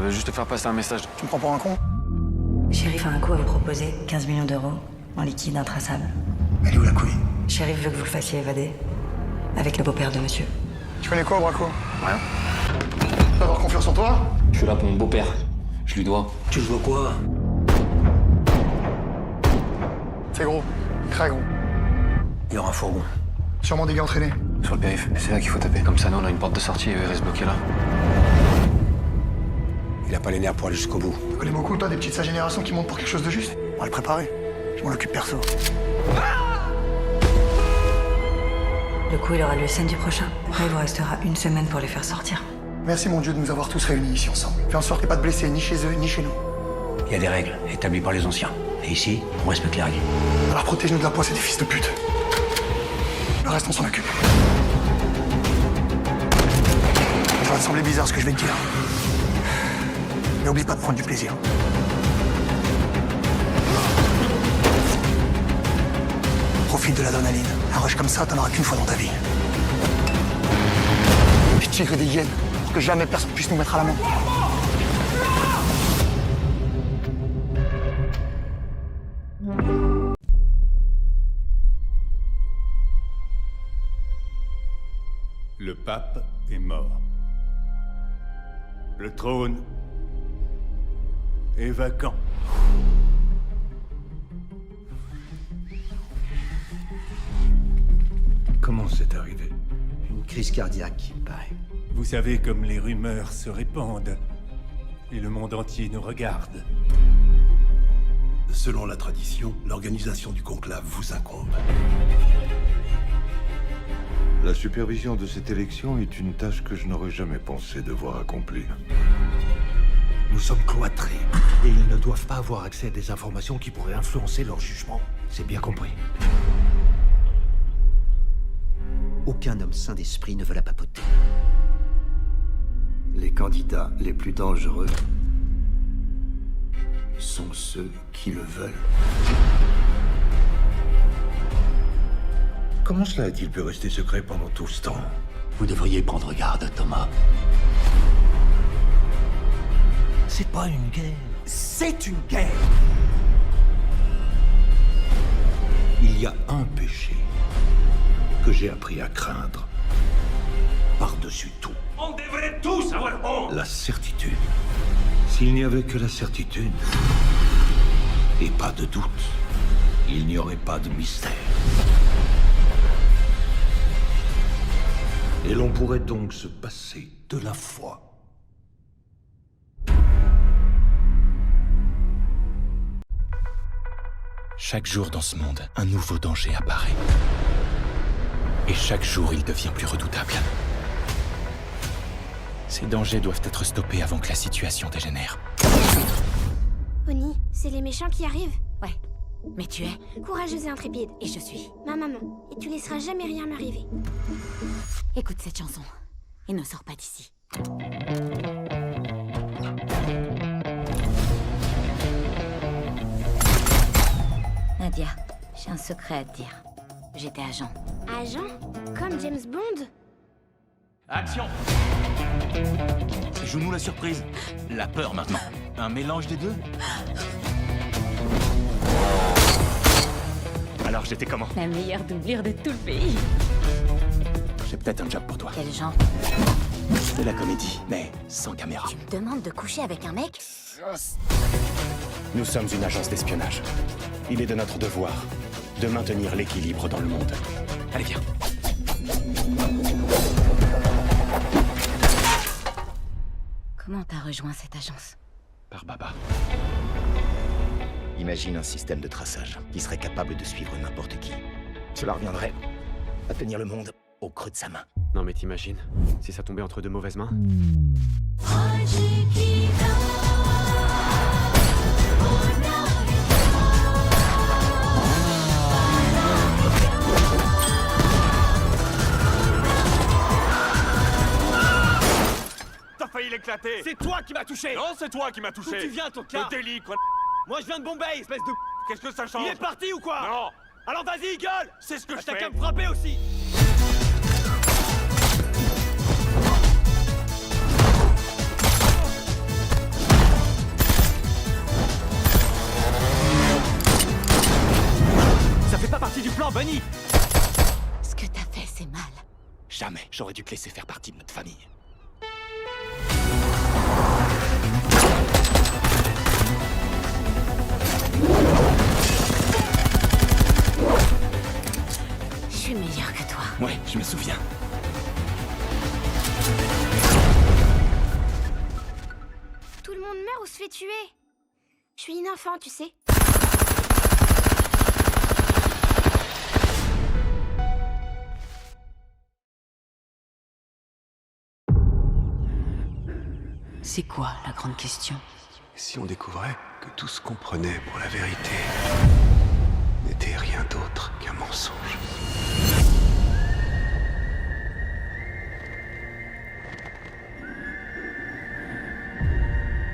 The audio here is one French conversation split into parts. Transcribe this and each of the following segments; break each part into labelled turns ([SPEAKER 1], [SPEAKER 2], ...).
[SPEAKER 1] veut juste te faire passer un message.
[SPEAKER 2] Tu me prends pour un con?
[SPEAKER 3] Shérif a un coup à vous proposer, 15 millions d'euros, en liquide intraçable.
[SPEAKER 2] Elle est où la couille?
[SPEAKER 3] Shérif veut que vous le fassiez évader, avec le beau-père de monsieur.
[SPEAKER 2] Tu connais quoi, Braco?
[SPEAKER 1] Rien.
[SPEAKER 2] Tu peux avoir confiance en toi?
[SPEAKER 4] Je suis là pour mon beau-père. Je lui dois.
[SPEAKER 5] Tu le vois quoi?
[SPEAKER 2] C'est gros. Très gros.
[SPEAKER 5] Il y aura un fourgon.
[SPEAKER 2] Sûrement des gars entraînés.
[SPEAKER 1] Sur le périph', et c'est là qu'il faut taper. Comme ça, nous, on a une porte de sortie et eux, ils restent bloqués là.
[SPEAKER 5] Il a pas les nerfs pour aller jusqu'au bout.
[SPEAKER 2] Tu connais beaucoup, toi, des petites de sa génération qui montent pour quelque chose de juste? On va le préparer. Je m'en occupe perso.
[SPEAKER 3] Le coup, il aura lieu samedi prochain. Après, il vous restera une semaine pour les faire sortir.
[SPEAKER 2] Merci, mon Dieu, de nous avoir tous réunis ici ensemble. Fais en sorte qu'il n'y ait pas de blessés, ni chez eux, ni chez nous.
[SPEAKER 5] Il y a des règles établies par les anciens. Et ici, on respecte les règles.
[SPEAKER 2] Alors protège-nous de la poisse et des fils de pute. Le reste, on s'en occupe. Ça va te sembler bizarre ce que je vais te dire. Mais oublie pas de prendre du plaisir. Profite de l'adrénaline. Un rush comme ça, t'en auras qu'une fois dans ta vie. Des tigres et des hyènes, pour que jamais personne puisse nous mettre à la main.
[SPEAKER 6] Le pape est mort. Le trône est vacant.
[SPEAKER 7] Comment c'est arrivé?
[SPEAKER 5] Une crise cardiaque, il paraît.
[SPEAKER 6] Vous savez comme les rumeurs se répandent. Et le monde entier nous regarde.
[SPEAKER 7] Selon la tradition, l'organisation du conclave vous incombe.
[SPEAKER 8] La supervision de cette élection est une tâche que je n'aurais jamais pensé devoir accomplir.
[SPEAKER 7] Nous sommes cloîtrés, et ils ne doivent pas avoir accès à des informations qui pourraient influencer leur jugement. C'est bien compris.
[SPEAKER 5] Aucun homme sain d'esprit ne veut la papoter.
[SPEAKER 7] Les candidats les plus dangereux sont ceux qui le veulent. Comment cela a-t-il pu rester secret pendant tout ce temps?
[SPEAKER 5] Vous devriez prendre garde, Thomas. C'est pas une guerre. C'est une guerre.
[SPEAKER 7] Il y a un péché que j'ai appris à craindre par-dessus tout.
[SPEAKER 6] On devrait tous avoir honte.
[SPEAKER 7] La certitude. S'il n'y avait que la certitude et pas de doute, il n'y aurait pas de mystère. Et l'on pourrait donc se passer de la foi.
[SPEAKER 9] Chaque jour dans ce monde, un nouveau danger apparaît. Et chaque jour, il devient plus redoutable. Ces dangers doivent être stoppés avant que la situation dégénère.
[SPEAKER 10] Oni, c'est les méchants qui arrivent.
[SPEAKER 11] Ouais, mais tu es
[SPEAKER 10] Courageuse et intrépide.
[SPEAKER 11] et je suis.
[SPEAKER 10] Ma maman. Et tu laisseras jamais rien m'arriver.
[SPEAKER 11] Écoute cette chanson et ne sors pas d'ici. Nadia, j'ai un secret à te dire. J'étais agent.
[SPEAKER 10] Agent? Comme James Bond?
[SPEAKER 4] Action! Joue-nous la surprise. La peur maintenant. Un mélange des deux? Alors j'étais comment?
[SPEAKER 11] La meilleure doublure de tout le pays.
[SPEAKER 9] J'ai peut-être un job pour toi.
[SPEAKER 11] Quel genre?
[SPEAKER 9] De la comédie, mais sans caméra.
[SPEAKER 11] Tu me demandes de coucher avec un mec?
[SPEAKER 9] Nous sommes une agence d'espionnage. Il est de notre devoir de maintenir l'équilibre dans le monde. Allez, viens.
[SPEAKER 11] Comment t'as rejoint cette agence?
[SPEAKER 9] Par Baba.
[SPEAKER 5] Imagine un système de traçage qui serait capable de suivre n'importe qui. Cela reviendrait à tenir le monde au creux de sa main.
[SPEAKER 1] Non mais t'imagines, si ça tombait entre de mauvaises mains?
[SPEAKER 6] T'as failli l'éclater.
[SPEAKER 12] C'est toi qui m'as touché.
[SPEAKER 6] Non, c'est toi qui m'as touché.
[SPEAKER 12] D'où tu viens, ton cas?
[SPEAKER 6] Le délit, quoi.
[SPEAKER 12] Moi, je viens de Bombay, espèce de...
[SPEAKER 6] Qu'est-ce que ça change?
[SPEAKER 12] Il est parti ou quoi?
[SPEAKER 6] Non.
[SPEAKER 12] Alors vas-y, gueule.
[SPEAKER 6] C'est ce que je
[SPEAKER 12] T'as
[SPEAKER 6] fais.
[SPEAKER 12] qu'à me frapper aussi. Non, Bunny!
[SPEAKER 11] Ce que t'as fait, c'est mal.
[SPEAKER 9] Jamais j'aurais dû te laisser faire partie de notre famille.
[SPEAKER 11] Je suis meilleure que toi.
[SPEAKER 9] Ouais, je me souviens.
[SPEAKER 10] Tout le monde meurt ou se fait tuer. Je suis une enfant, tu sais.
[SPEAKER 3] C'est quoi la grande question?
[SPEAKER 1] Si on découvrait que tout ce qu'on prenait pour la vérité n'était rien d'autre qu'un mensonge.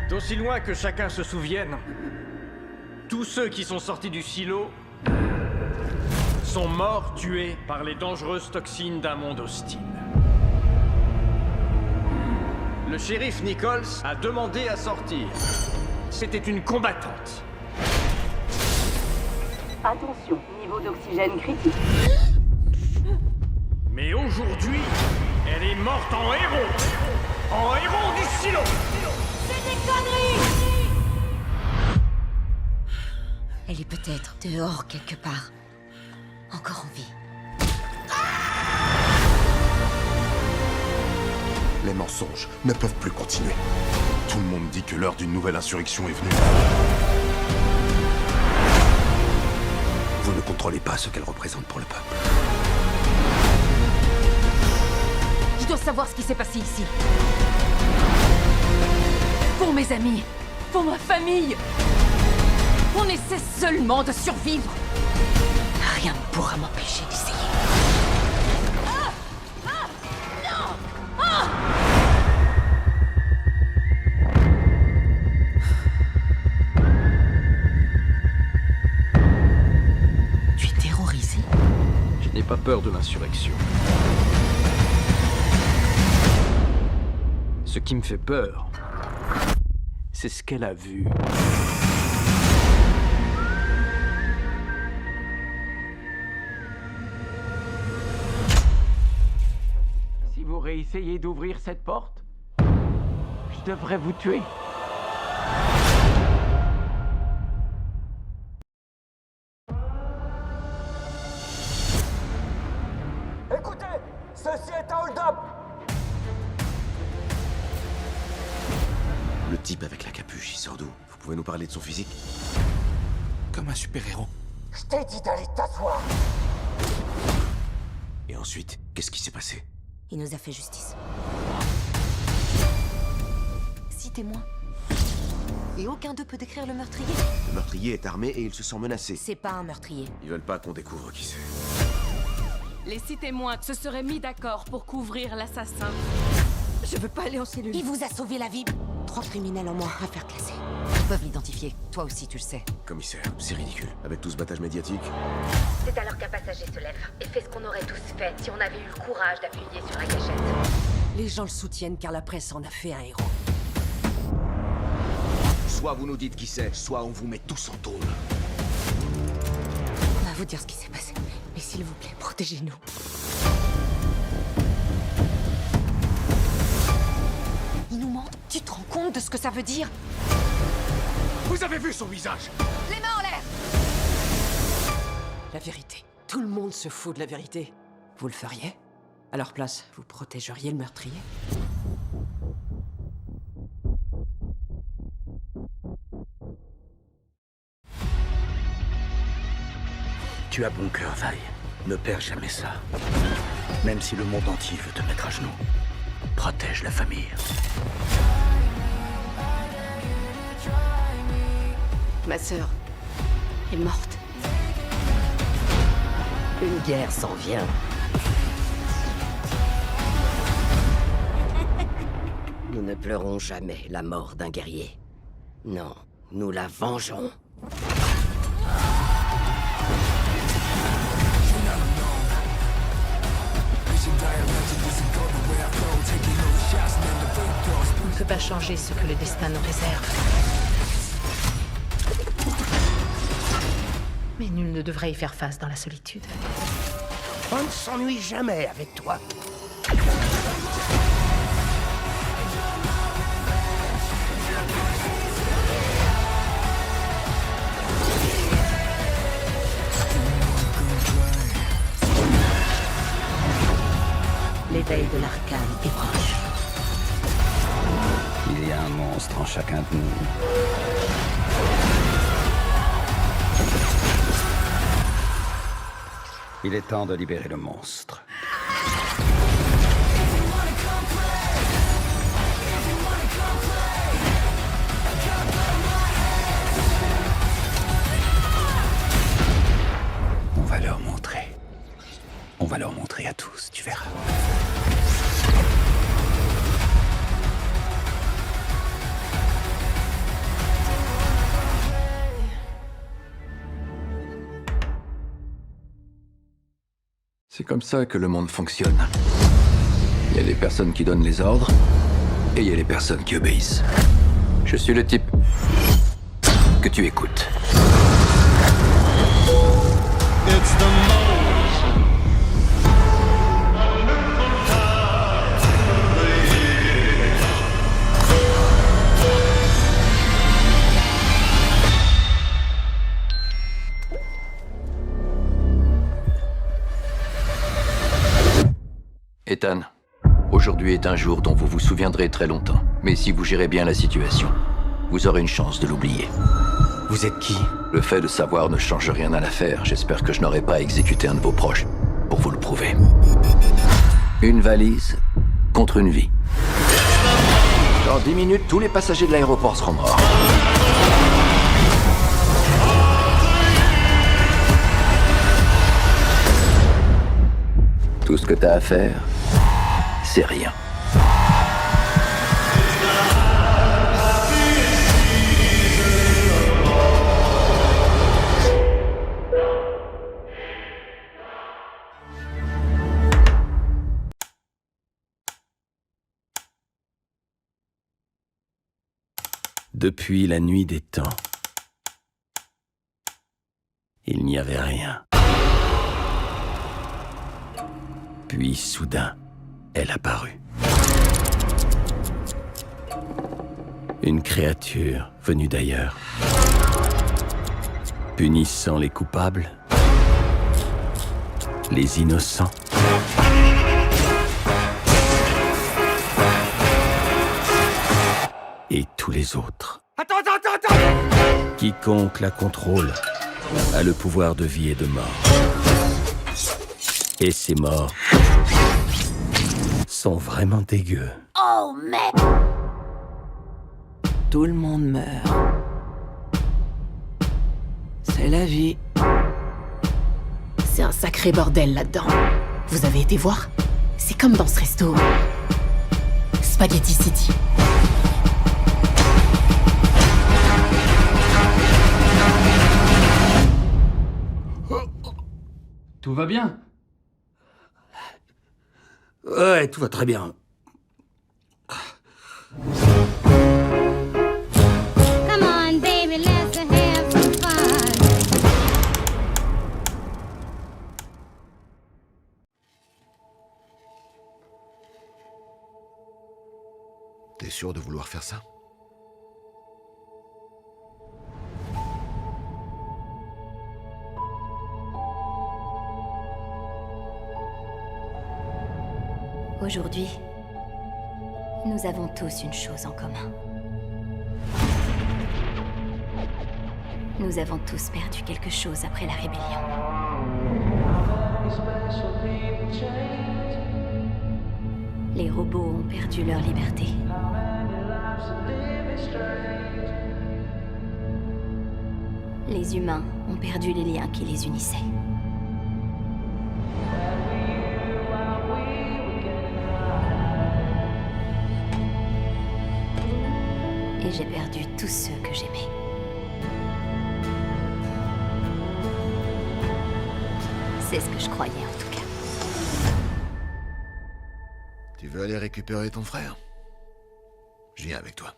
[SPEAKER 12] D'aussi loin que chacun se souvienne, tous ceux qui sont sortis du silo sont morts tués par les dangereuses toxines d'un monde hostile. Le shérif Nichols a demandé à sortir. C'était une combattante.
[SPEAKER 3] Attention, niveau d'oxygène critique.
[SPEAKER 12] Mais aujourd'hui, elle est morte en héros. En héros du silo.
[SPEAKER 11] Elle est peut-être dehors quelque part. Encore en vie.
[SPEAKER 5] Les mensonges ne peuvent plus continuer. Tout le monde dit que l'heure d'une nouvelle insurrection est venue. Vous ne contrôlez pas ce qu'elle représente pour le peuple.
[SPEAKER 11] Je dois savoir ce qui s'est passé ici. Pour mes amis, pour ma famille. On essaie seulement de survivre. Rien ne pourra m'empêcher d'essayer. Tu es terrorisé?
[SPEAKER 1] Je n'ai pas peur de l'insurrection. Ce qui me fait peur, c'est ce qu'elle a vu.
[SPEAKER 12] Si vous réessayez d'ouvrir cette porte, je devrais vous tuer.
[SPEAKER 2] Écoutez, ceci est un hold-up.
[SPEAKER 5] Le type avec la capuche, il sort d'où? Vous pouvez nous parler de son physique? Comme un super-héros.
[SPEAKER 2] Je t'ai dit d'aller t'asseoir.
[SPEAKER 5] Et ensuite, qu'est-ce qui s'est passé?
[SPEAKER 11] Il nous a fait justice. 6 témoins. Et aucun d'eux peut décrire le meurtrier.
[SPEAKER 5] Le meurtrier est armé et il se sent menacé.
[SPEAKER 11] C'est pas un meurtrier.
[SPEAKER 5] Ils veulent pas qu'on découvre qui c'est.
[SPEAKER 13] Les 6 témoins se seraient mis d'accord pour couvrir l'assassin.
[SPEAKER 11] Je veux pas aller en cellule. Il vous a sauvé la vie. 3 criminels en moins à faire classer. Ils peuvent l'identifier. Toi aussi, tu le sais.
[SPEAKER 5] Commissaire, c'est ridicule. Avec tout ce battage médiatique.
[SPEAKER 11] C'est alors qu'un passager se lève et fait ce qu'on aurait tous fait si on avait eu le courage d'appuyer sur la gâchette.
[SPEAKER 13] Les gens le soutiennent car la presse en a fait un héros.
[SPEAKER 5] Soit vous nous dites qui c'est, soit on vous met tous en tôle.
[SPEAKER 11] On va vous dire ce qui s'est passé. Mais s'il vous plaît, protégez-nous. Ils nous mentent. Tu te rends compte de ce que ça veut dire?
[SPEAKER 9] Vous avez vu son visage?
[SPEAKER 11] Les mains en l'air!
[SPEAKER 13] La vérité. Tout le monde se fout de la vérité. Vous le feriez? À leur place, vous protégeriez le meurtrier?
[SPEAKER 7] Tu as bon cœur, Vi. Ne perds jamais ça. Même si le monde entier veut te mettre à genoux. Protège la famille.
[SPEAKER 13] Ma sœur est morte.
[SPEAKER 11] Une guerre s'en vient. Nous ne pleurons jamais la mort d'un guerrier. Non, nous la vengerons.
[SPEAKER 13] On ne peut pas changer ce que le destin nous réserve.
[SPEAKER 11] Mais nul ne devrait y faire face dans la solitude.
[SPEAKER 5] On ne s'ennuie jamais avec toi.
[SPEAKER 11] L'éveil de l'arcane est proche.
[SPEAKER 7] Il y a un monstre en chacun de nous. Il est temps de libérer le monstre. On va leur montrer. On va leur montrer à tous, tu verras.
[SPEAKER 1] C'est comme ça que le monde fonctionne. Il y a des personnes qui donnent les ordres, et il y a les personnes qui obéissent. Je suis le type que tu écoutes. Ethan, aujourd'hui est un jour dont vous vous souviendrez très longtemps. Mais si vous gérez bien la situation, vous aurez une chance de l'oublier.
[SPEAKER 5] Vous êtes qui?
[SPEAKER 1] Le fait de savoir ne change rien à l'affaire. J'espère que je n'aurai pas à exécuter un de vos proches pour vous le prouver. Une valise contre une vie. Dans 10 minutes, tous les passagers de l'aéroport seront morts. Tout ce que t'as à faire, c'est rien.
[SPEAKER 7] Depuis la nuit des temps, il n'y avait rien. Puis soudain, elle apparut. Une créature venue d'ailleurs, punissant les coupables, les innocents. Et tous les autres.
[SPEAKER 5] Attends!
[SPEAKER 7] Quiconque la contrôle a le pouvoir de vie et de mort. Et ces morts sont vraiment dégueux.
[SPEAKER 11] Oh, mais...
[SPEAKER 13] Tout le monde meurt. C'est la vie.
[SPEAKER 11] C'est un sacré bordel là-dedans. Vous avez été voir? C'est comme dans ce resto. Spaghetti City.
[SPEAKER 14] Tout va bien?
[SPEAKER 7] Ouais, tout va très bien.
[SPEAKER 10] Come on, baby, let's have some fun.
[SPEAKER 5] T'es sûr de vouloir faire ça?
[SPEAKER 15] Aujourd'hui, nous avons tous une chose en commun. Nous avons tous perdu quelque chose après la rébellion. Les robots ont perdu leur liberté. Les humains ont perdu les liens qui les unissaient. Et j'ai perdu tous ceux que j'aimais. C'est ce que je croyais en tout cas.
[SPEAKER 5] Tu veux aller récupérer ton frère? Je viens avec toi.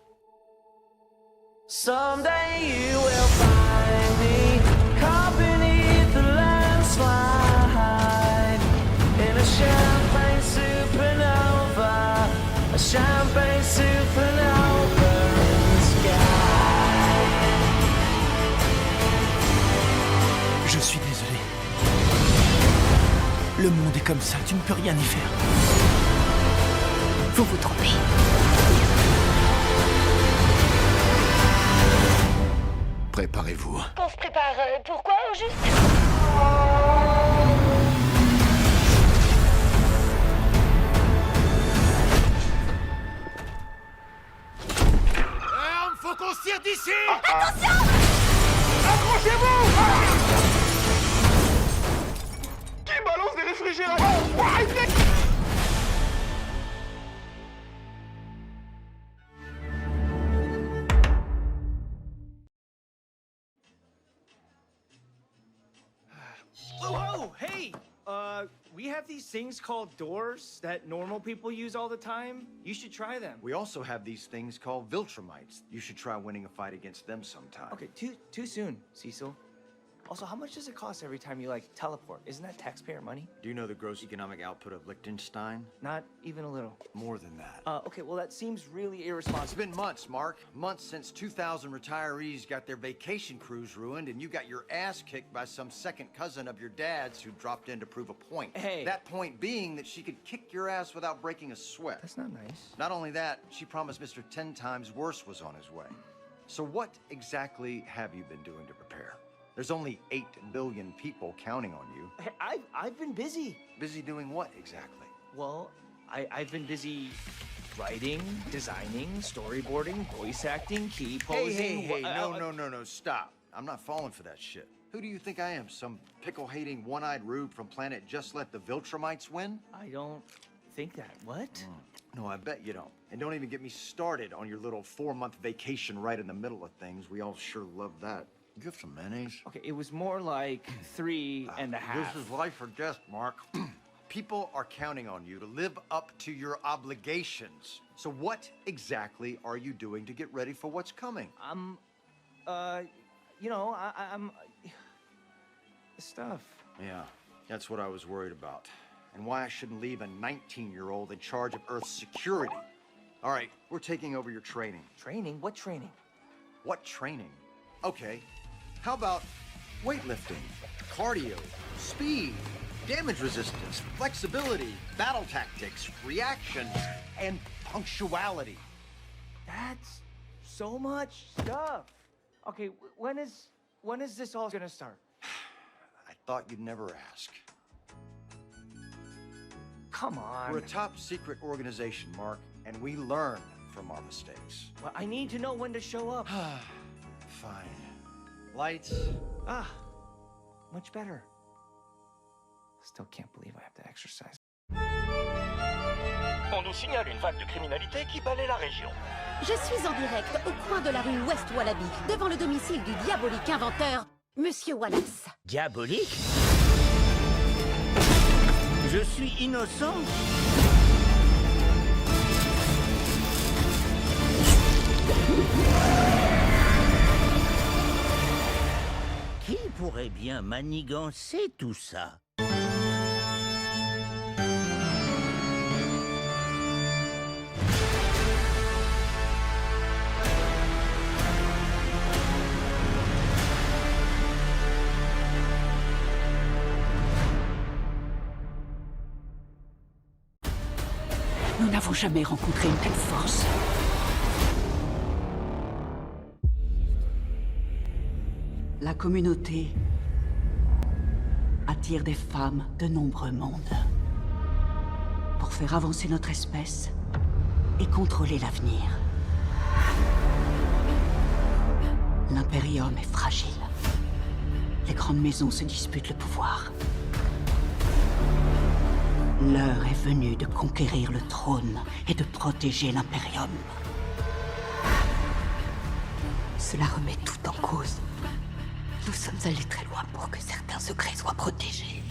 [SPEAKER 16] Someday you will find me company.
[SPEAKER 5] Le monde est comme ça, tu ne peux rien y faire.
[SPEAKER 15] Vous vous trompez.
[SPEAKER 5] Préparez-vous.
[SPEAKER 15] On se prépare pourquoi au juste?
[SPEAKER 5] Faut qu'on se tire d'ici!
[SPEAKER 15] Attention!
[SPEAKER 5] Accrochez-vous! Qui balance des réfrigérateurs?
[SPEAKER 12] Oh, hey! We have these things called doors that normal people use all the time. You should try them.
[SPEAKER 14] We also have these things called Viltrumites. You should try winning a fight against them sometime.
[SPEAKER 12] Okay, too soon, Cecil. Also, how much does it cost every time you, like, teleport? Isn't that taxpayer money?
[SPEAKER 14] Do you know the gross economic output of Liechtenstein?
[SPEAKER 12] Not even a little.
[SPEAKER 14] More than that.
[SPEAKER 12] Okay, well, that seems really irresponsible.
[SPEAKER 14] It's been months, Mark. Months since 2,000 retirees got their vacation cruise ruined, and you got your ass kicked by some second cousin of your dad's who dropped in to prove a point.
[SPEAKER 12] Hey.
[SPEAKER 14] That point being that she could kick your ass without breaking a sweat.
[SPEAKER 12] That's not nice.
[SPEAKER 14] Not only that, she promised Mr. 10 times worse was on his way. So what exactly have you been doing to prepare? There's only 8 billion people counting on you.
[SPEAKER 12] Hey, I've been busy.
[SPEAKER 14] Busy doing what exactly?
[SPEAKER 12] Well, I've been busy writing, designing, storyboarding, voice acting, key posing.
[SPEAKER 14] Hey, no, stop. I'm not falling for that shit. Who do you think I am? Some pickle-hating, one-eyed rube from planet Just Let the Viltrumites Win?
[SPEAKER 12] I don't think that. What?
[SPEAKER 14] No, I bet you don't. And don't even get me started on your little 4-month vacation right in the middle of things. We all sure love that. You have some mayonnaise?
[SPEAKER 12] Okay, it was more like 3.5.
[SPEAKER 14] This is life or death, Mark. People are counting on you to live up to your obligations. So what exactly are you doing to get ready for what's coming?
[SPEAKER 12] I'm stuff.
[SPEAKER 14] Yeah, that's what I was worried about. And why I shouldn't leave a 19-year-old in charge of Earth's security. All right, we're taking over your training.
[SPEAKER 12] Training? What training?
[SPEAKER 14] What training? Okay, how about weightlifting, cardio, speed, damage resistance, flexibility, battle tactics, reactions, and punctuality?
[SPEAKER 12] That's so much stuff. Okay, when is this all gonna start?
[SPEAKER 14] I thought you'd never ask.
[SPEAKER 12] Come on.
[SPEAKER 14] We're a top secret organization, Mark, and we learn from our mistakes.
[SPEAKER 12] Well, I need to know when to show up.
[SPEAKER 14] Fine. Lights.
[SPEAKER 12] Much better. Still can't believe I have to exercise.
[SPEAKER 16] On nous signale une vague de criminalité qui balaie la région.
[SPEAKER 15] Je suis en direct au coin de la rue West Wallaby, devant le domicile du diabolique inventeur, Monsieur Wallace.
[SPEAKER 7] Diabolique? Je suis innocent? Qui pourrait bien manigancer tout ça?
[SPEAKER 11] Nous n'avons jamais rencontré une telle force. La communauté attire des femmes de nombreux mondes pour faire avancer notre espèce et contrôler l'avenir. L'Imperium est fragile. Les grandes maisons se disputent le pouvoir. L'heure est venue de conquérir le trône et de protéger l'Imperium. Cela remet tout en cause. Nous sommes allés très loin pour que certains secrets soient protégés.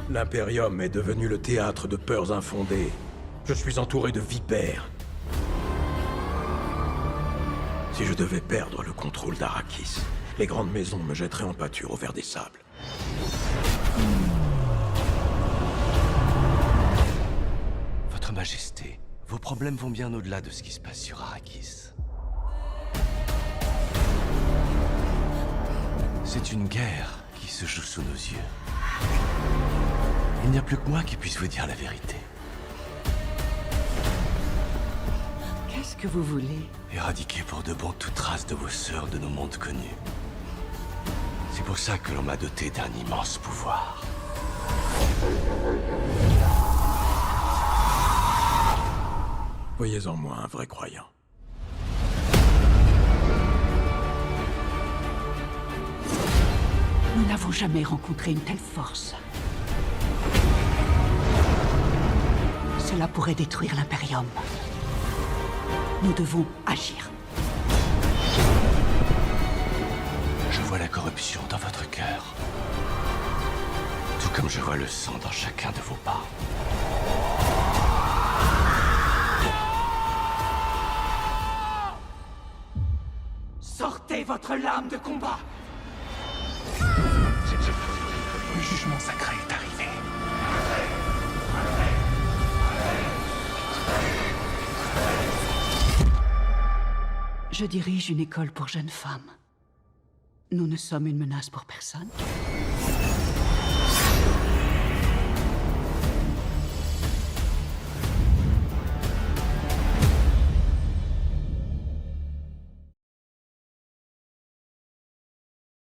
[SPEAKER 6] L'Imperium est devenu le théâtre de peurs infondées. Je suis entouré de vipères. Si je devais perdre le contrôle d'Arrakis, les grandes maisons me jetteraient en pâture au vert des sables.
[SPEAKER 17] Votre Majesté, vos problèmes vont bien au-delà de ce qui se passe sur Arrakis. C'est une guerre qui se joue sous nos yeux. Il n'y a plus que moi qui puisse vous dire la vérité.
[SPEAKER 11] Qu'est-ce que vous voulez?
[SPEAKER 17] Éradiquer pour de bon toute trace de vos sœurs de nos mondes connus. C'est pour ça que l'on m'a doté d'un immense pouvoir.
[SPEAKER 6] Voyez en moi un vrai croyant.
[SPEAKER 11] Nous n'avons jamais rencontré une telle force. Cela pourrait détruire l'Imperium. Nous devons agir.
[SPEAKER 17] Je vois la corruption dans votre cœur. Tout comme je vois le sang dans chacun de vos pas.
[SPEAKER 11] Sortez votre lame de combat!
[SPEAKER 6] Le jugement sacré est arrivé.
[SPEAKER 11] Je dirige une école pour jeunes femmes. Nous ne sommes une menace pour personne.